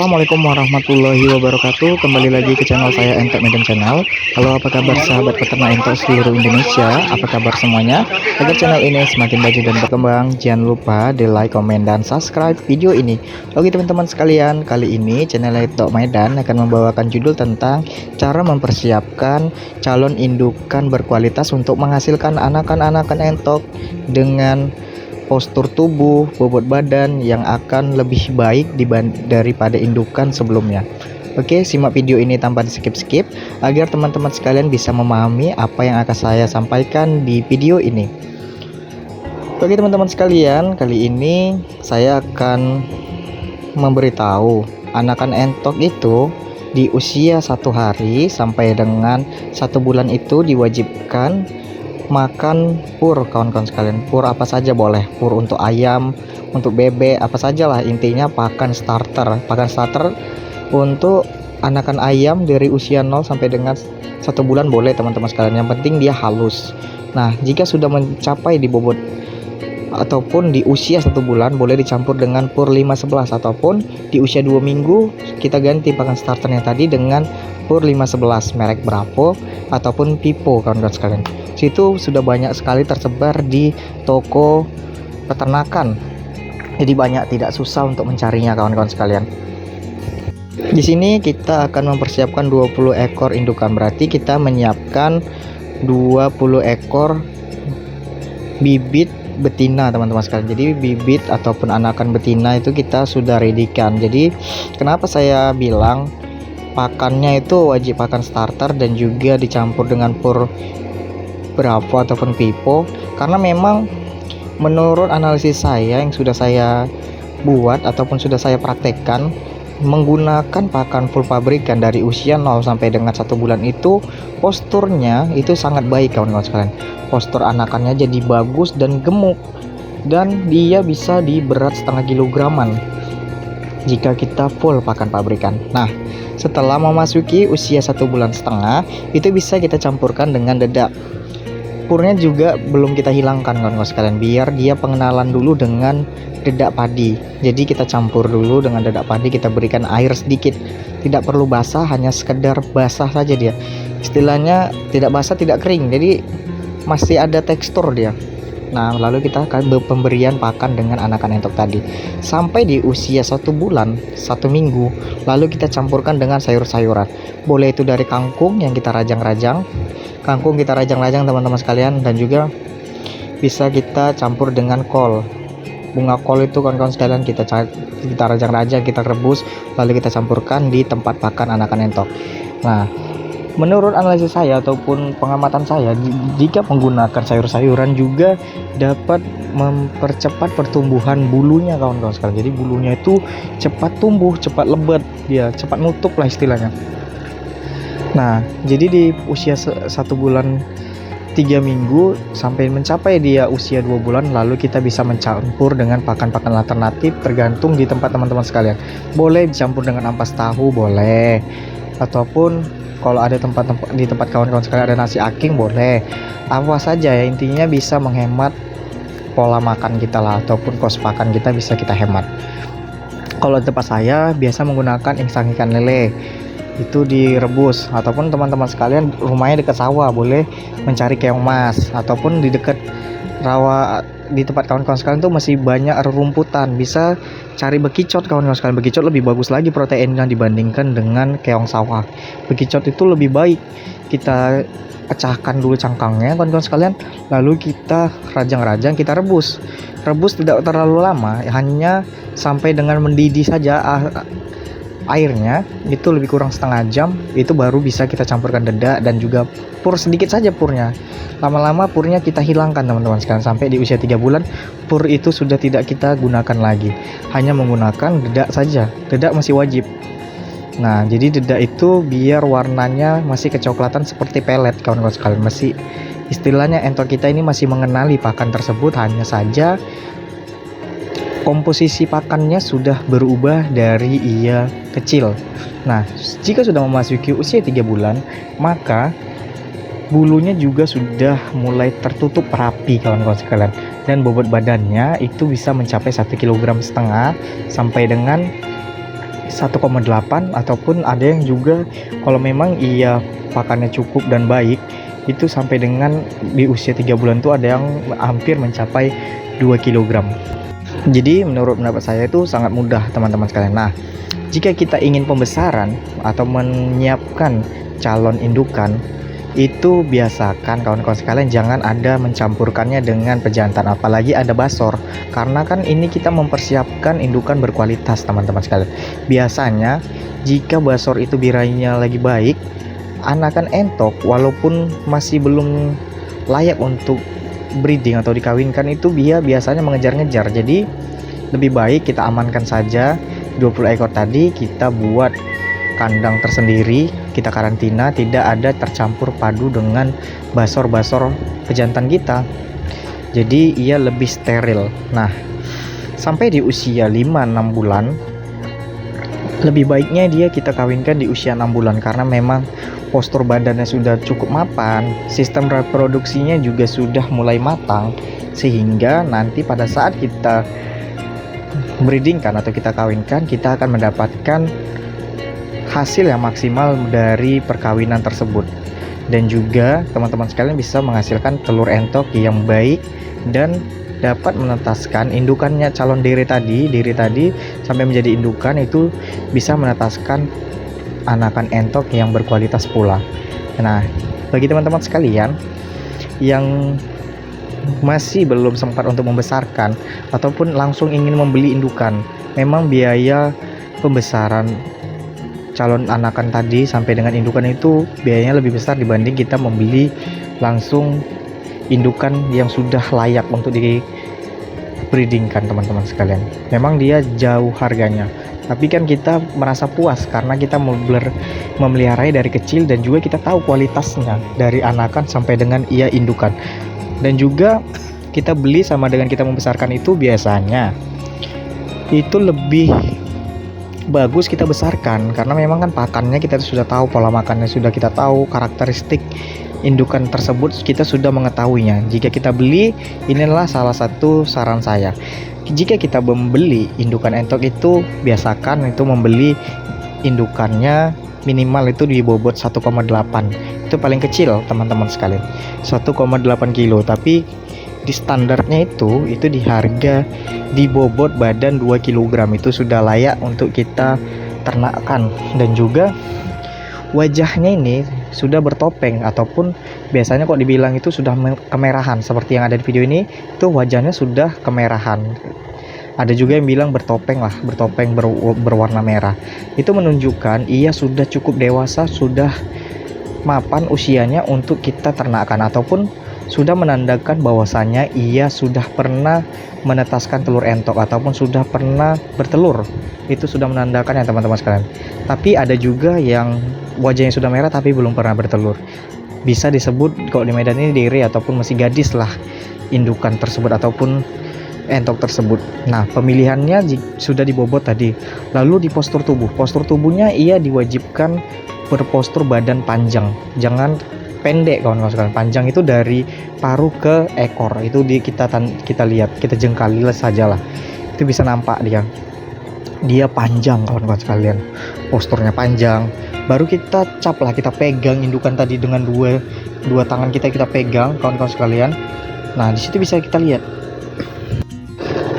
Assalamualaikum warahmatullahi wabarakatuh. Kembali lagi ke channel saya Entek Medan Channel. Halo, apa kabar sahabat peternak entok seluruh Indonesia? Apa kabar semuanya? Agar channel ini semakin maju dan berkembang, jangan lupa di like, komen, dan subscribe video ini. Oke teman-teman sekalian, kali ini channel Entok Medan akan membawakan judul tentang cara mempersiapkan calon indukan berkualitas untuk menghasilkan anakan-anakan entok dengan postur tubuh, bobot badan yang akan lebih baik daripada indukan sebelumnya. Oke, simak video ini tanpa di skip-skip agar teman-teman sekalian bisa memahami apa yang akan saya sampaikan di video ini. Oke teman-teman sekalian, kali ini saya akan memberitahu anakan entok itu di usia 1 hari sampai dengan 1 bulan itu diwajibkan makan pur, kawan-kawan sekalian. Pur apa saja boleh, pur untuk ayam, untuk bebek, apa sajalah, intinya pakan starter. Pakan starter untuk anakan ayam dari usia 0 sampai dengan 1 bulan boleh teman-teman sekalian, yang penting dia halus. Nah, jika sudah mencapai di bobot ataupun di usia 1 bulan boleh dicampur dengan pur 511, ataupun di usia 2 minggu kita ganti pakan starternya tadi dengan pur 511 merek Bravo ataupun Pipo, kawan-kawan sekalian. Situ sudah banyak sekali tersebar di toko peternakan, jadi banyak, tidak susah untuk mencarinya, kawan-kawan sekalian. Di sini kita akan mempersiapkan 20 ekor indukan, berarti kita menyiapkan 20 ekor bibit betina, teman-teman sekalian. Jadi bibit ataupun anakan betina itu kita sudah readykan. Jadi kenapa saya bilang pakannya itu wajib pakan starter dan juga dicampur dengan pur Bravo ataupun Pipo, karena memang menurut analisis saya yang sudah saya buat ataupun sudah saya praktekkan, menggunakan pakan full pabrikan dari usia 0 sampai dengan 1 bulan itu posturnya itu sangat baik, kawan-kawan sekalian. Postur anakannya jadi bagus dan gemuk, dan dia bisa di berat setengah kilograman jika kita full pakan pabrikan. Nah, setelah memasuki usia 1,5 bulan itu bisa kita campurkan dengan dedak. Purnya juga belum kita hilangkan, kawan-kawan sekalian, biar dia pengenalan dulu dengan dedak padi. Jadi kita campur dulu dengan dedak padi, kita berikan air sedikit, tidak perlu basah, hanya sekedar basah saja dia. Istilahnya tidak basah tidak kering, jadi masih ada tekstur dia. Nah, lalu kita akan pemberian pakan dengan anakan entok tadi sampai di usia 1 bulan 1 minggu. Lalu kita campurkan dengan sayur-sayuran, boleh itu dari kangkung yang kita rajang-rajang, teman-teman sekalian, dan juga bisa kita campur dengan kol. Bunga kol itu, kawan-kawan sekalian, kita rajang-rajang, kita rebus, lalu kita campurkan di tempat pakan anakan entok. Nah, menurut analisis saya ataupun pengamatan saya, jika menggunakan sayur-sayuran juga dapat mempercepat pertumbuhan bulunya, kawan-kawan sekalian. Jadi bulunya itu cepat tumbuh, cepat lebat, dia cepat nutup lah istilahnya. Nah, jadi di usia 1 bulan 3 minggu sampai mencapai dia usia 2 bulan, lalu kita bisa mencampur dengan pakan-pakan alternatif tergantung di tempat teman-teman sekalian. Boleh dicampur dengan ampas tahu, boleh, ataupun kalau ada di tempat kawan-kawan sekalian ada nasi aking, boleh. Apa saja ya, intinya bisa menghemat pola makan kita lah, ataupun kos pakan kita bisa kita hemat. Kalau di tempat saya biasa menggunakan insang ikan lele, itu direbus, ataupun teman-teman sekalian rumahnya dekat sawah boleh mencari keong mas, ataupun di dekat rawa di tempat kawan-kawan sekalian tuh masih banyak rerumputan, bisa cari bekicot, kawan-kawan sekalian. Bekicot lebih bagus lagi proteinnya dibandingkan dengan keong sawah. Bekicot itu lebih baik. Kita pecahkan dulu cangkangnya, kawan-kawan sekalian, lalu kita rajang-rajang, kita rebus tidak terlalu lama, hanya sampai dengan mendidih saja airnya, itu lebih kurang setengah jam, itu baru bisa kita campurkan dedak dan juga pur, sedikit saja purnya. Lama-lama purnya kita hilangkan, teman-teman sekalian, sampai di usia 3 bulan pur itu sudah tidak kita gunakan lagi, hanya menggunakan dedak saja. Dedak masih wajib. Nah, jadi dedak itu biar warnanya masih kecoklatan seperti pelet, kawan-kawan sekalian. Masih istilahnya entok kita ini masih mengenali pakan tersebut, hanya saja komposisi pakannya sudah berubah dari ia kecil. Nah, jika sudah memasuki usia 3 bulan, maka bulunya juga sudah mulai tertutup rapi, kawan-kawan sekalian, dan bobot badannya itu bisa mencapai 1,5 kg sampai dengan 1,8, ataupun ada yang juga kalau memang ia pakannya cukup dan baik itu sampai dengan di usia 3 bulan tuh ada yang hampir mencapai 2 kilogram. Jadi menurut pendapat saya itu sangat mudah teman-teman sekalian. Nah, jika kita ingin pembesaran atau menyiapkan calon indukan, itu biasakan kawan-kawan sekalian jangan ada mencampurkannya dengan pejantan, apalagi ada basor, karena kan ini kita mempersiapkan indukan berkualitas teman-teman sekalian. Biasanya jika basor itu birainya lagi baik, anakan entok walaupun masih belum layak untuk breeding atau dikawinkan itu dia biasanya mengejar-ngejar. Jadi lebih baik kita amankan saja 20 ekor tadi, kita buat kandang tersendiri, kita karantina, tidak ada tercampur padu dengan basor-basor pejantan kita. Jadi ia lebih steril. Nah, sampai di usia 5-6 bulan lebih baiknya dia kita kawinkan di usia 6 bulan, karena memang postur badannya sudah cukup mapan, sistem reproduksinya juga sudah mulai matang, sehingga nanti pada saat kita breedingkan atau kita kawinkan, kita akan mendapatkan hasil yang maksimal dari perkawinan tersebut. Dan juga teman-teman sekalian bisa menghasilkan telur entok yang baik dan dapat menetaskan indukannya. Calon diri tadi sampai menjadi indukan itu bisa menetaskan anakan entok yang berkualitas pula. Nah, bagi teman-teman sekalian yang masih belum sempat untuk membesarkan ataupun langsung ingin membeli indukan, memang biaya pembesaran calon anakan tadi sampai dengan indukan itu biayanya lebih besar dibanding kita membeli langsung indukan yang sudah layak untuk di breedingkan teman-teman sekalian. Memang dia jauh harganya, tapi kan kita merasa puas karena kita memeliharanya dari kecil dan juga kita tahu kualitasnya dari anakan sampai dengan ia indukan. Dan juga kita beli sama dengan kita membesarkan itu biasanya itu lebih bagus kita besarkan, karena memang kan pakannya kita sudah tahu, pola makannya sudah kita tahu, karakteristik indukan tersebut kita sudah mengetahuinya. Jika kita beli, inilah salah satu saran saya, jika kita membeli indukan entok itu biasakan itu membeli indukannya minimal itu di bobot 1,8, itu paling kecil teman-teman sekalian, 1,8 kilo. Tapi di standarnya itu di harga di bobot badan 2 kg itu sudah layak untuk kita ternakkan. Dan juga wajahnya ini sudah bertopeng, ataupun biasanya kok dibilang itu sudah kemerahan seperti yang ada di video ini, itu wajahnya sudah kemerahan. Ada juga yang bilang bertopeng berwarna merah. Itu menunjukkan ia sudah cukup dewasa, sudah mapan usianya untuk kita ternakkan, ataupun sudah menandakan bahwasanya ia sudah pernah menetaskan telur entok ataupun sudah pernah bertelur. Itu sudah menandakan ya teman-teman sekalian. Tapi ada juga yang wajahnya sudah merah tapi belum pernah bertelur. Bisa disebut kalau di Medan ini diri ataupun masih gadis lah indukan tersebut ataupun entok tersebut. Nah, pemilihannya sudah dibobot tadi. Lalu di postur tubuhnya ia diwajibkan berpostur badan panjang, jangan pendek kawan-kawan sekalian. Panjang itu dari paruh ke ekor, itu kita lihat, kita jengkali saja lah, itu bisa nampak dia panjang kawan-kawan sekalian, posturnya panjang. Baru kita cap lah, kita pegang indukan tadi dengan dua tangan kita pegang kawan-kawan sekalian. Nah, di situ bisa kita lihat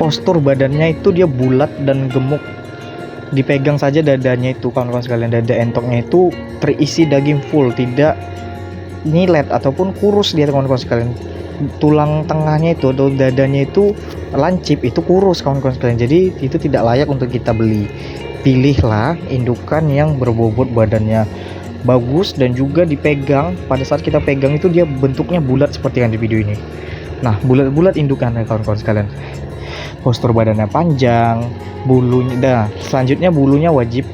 postur badannya itu dia bulat dan gemuk. Dipegang saja dadanya itu kawan-kawan sekalian, dada entoknya itu terisi daging full, tidak nyilet ataupun kurus dia kawan-kawan sekalian. Tulang tengahnya itu atau dadanya itu lancip, itu kurus kawan-kawan sekalian. Jadi itu tidak layak untuk kita beli. Pilihlah indukan yang berbobot badannya bagus dan juga dipegang. Pada saat kita pegang itu dia bentuknya bulat seperti yang di video ini. Nah, bulat-bulat indukannya kawan-kawan sekalian. Postur badannya panjang, bulunya. Selanjutnya bulunya wajib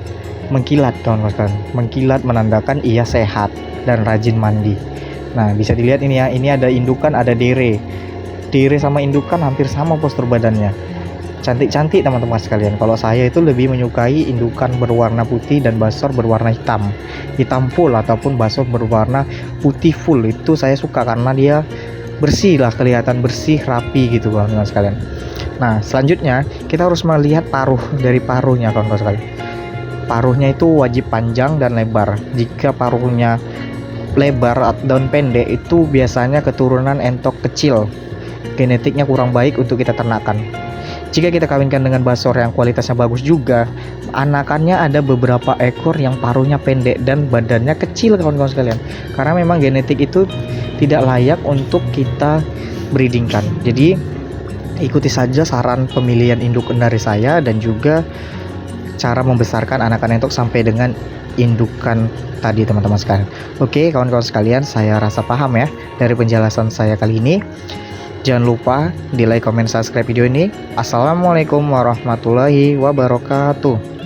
mengkilat kawan-kawan sekalian. Mengkilat menandakan ia sehat dan rajin mandi. Nah, bisa dilihat ini ya, ini ada indukan, ada dere sama indukan hampir sama postur badannya, cantik-cantik teman-teman sekalian. Kalau saya itu lebih menyukai indukan berwarna putih dan basor berwarna hitam full ataupun basor berwarna putih full. Itu saya suka karena dia bersih lah, kelihatan bersih, rapi gitu kawan-kawan sekalian. Nah, selanjutnya kita harus melihat paruh, dari paruhnya kawan-kawan sekalian. paruhnya itu wajib panjang dan lebar. Jika paruhnya lebar dan pendek itu biasanya keturunan entok kecil, genetiknya kurang baik untuk kita ternakan. Jika kita kawinkan dengan basor yang kualitasnya bagus juga, anakannya ada beberapa ekor yang paruhnya pendek dan badannya kecil kawan-kawan sekalian. Karena memang genetik itu tidak layak untuk kita breedingkan. Jadi ikuti saja saran pemilihan induk dari saya dan juga cara membesarkan anakan entok sampai dengan indukan tadi teman-teman sekalian. Oke kawan-kawan sekalian, saya rasa paham ya dari penjelasan saya kali ini. Jangan lupa di like, comment, subscribe video ini. Assalamualaikum warahmatullahi wabarakatuh.